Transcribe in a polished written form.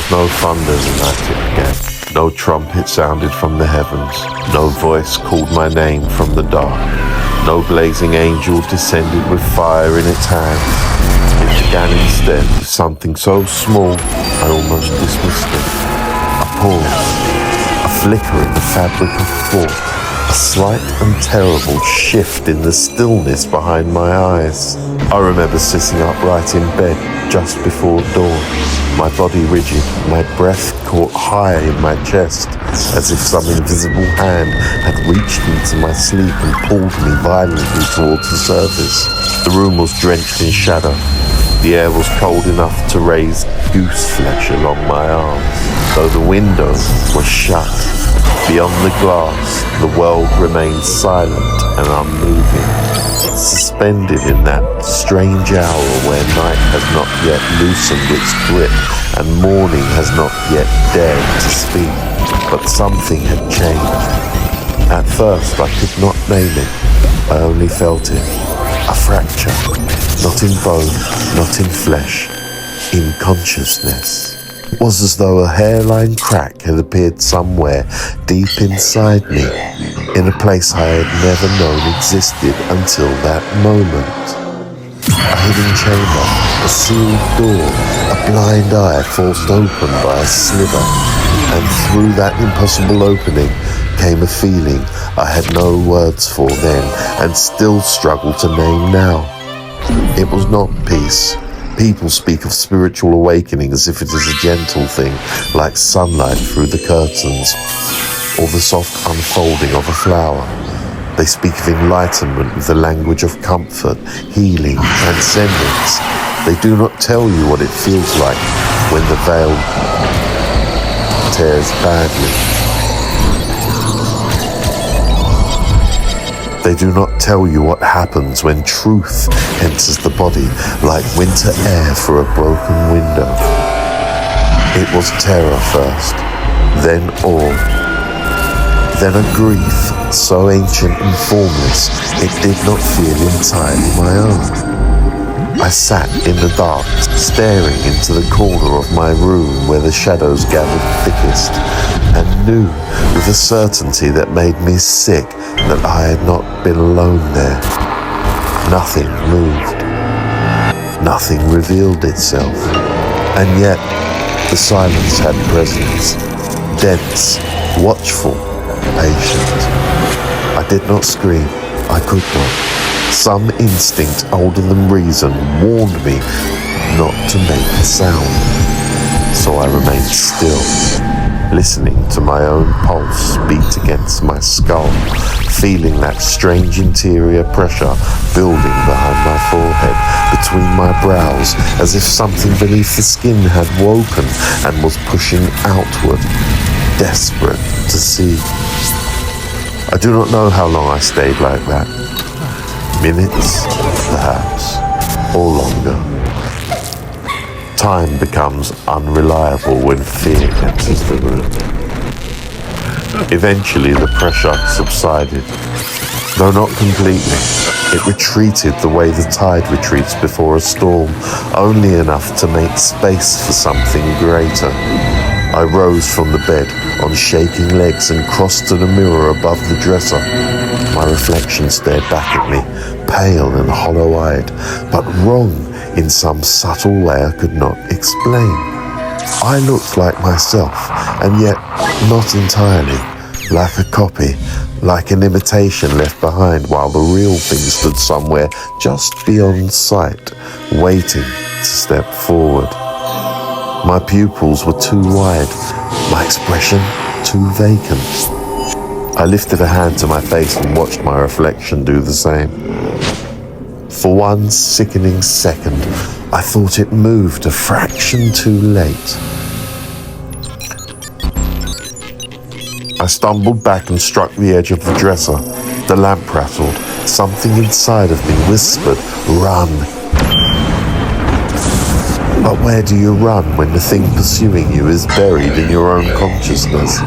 was no thunder the night it began. No trumpet sounded from the heavens. No voice called my name from the dark. No blazing angel descended with fire in its hand. It began instead with something so small I almost dismissed it. A pause, a flicker in the fabric of thought, a slight and terrible shift in the stillness behind my eyes. I remember sitting upright in bed just before dawn, my body rigid, my breath caught high in my chest, as if some invisible hand had reached into my sleep and pulled me violently towards the surface. The room was drenched in shadow. The air was cold enough to raise goose flesh along my arms. Though the window was shut, beyond the glass, the world remained silent and unmoving, suspended in that strange hour where night has not yet loosened its grip and morning has not yet dared to speak. But something had changed. At first I could not name it, I only felt it. A fracture, not in bone, not in flesh, in consciousness. It was as though a hairline crack had appeared somewhere deep inside me, in a place I had never known existed until that moment. A hidden chamber, a sealed door, a blind eye forced open by a sliver, and through that impossible opening came a feeling I had no words for then and still struggle to name now. It was not peace. People speak of spiritual awakening as if it is a gentle thing, like sunlight through the curtains, or the soft unfolding of a flower. They speak of enlightenment with the language of comfort, healing, transcendence. They do not tell you what it feels like when the veil tears badly. They do not tell you what happens when truth enters the body like winter air through a broken window. It was terror first, then awe, then a grief so ancient and formless it did not feel entirely my own. I sat in the dark, staring into the corner of my room where the shadows gathered thickest, and knew with a certainty that made me sick that I had not been alone there. Nothing moved. Nothing revealed itself. And yet, the silence had presence. Dense, watchful, patient. I did not scream. I could not. Some instinct older than reason warned me not to make a sound. So I remained still, listening to my own pulse beat against my skull, feeling that strange interior pressure building behind my forehead, between my brows, as if something beneath the skin had woken and was pushing outward, desperate to see. I do not know how long I stayed like that. Minutes, perhaps, or longer. Time becomes unreliable when fear enters the room. Eventually the pressure subsided. Though not completely, it retreated the way the tide retreats before a storm, only enough to make space for something greater. I rose from the bed on shaking legs and crossed to the mirror above the dresser. My reflection stared back at me, pale and hollow-eyed, but wrong in some subtle way I could not explain. I looked like myself, and yet not entirely, like a copy, like an imitation left behind while the real thing stood somewhere just beyond sight, waiting to step forward. My pupils were too wide, my expression too vacant. I lifted a hand to my face and watched my reflection do the same. For one sickening second, I thought it moved a fraction too late. I stumbled back and struck the edge of the dresser. The lamp rattled. Something inside of me whispered, "Run." But where do you run when the thing pursuing you is buried in your own consciousness?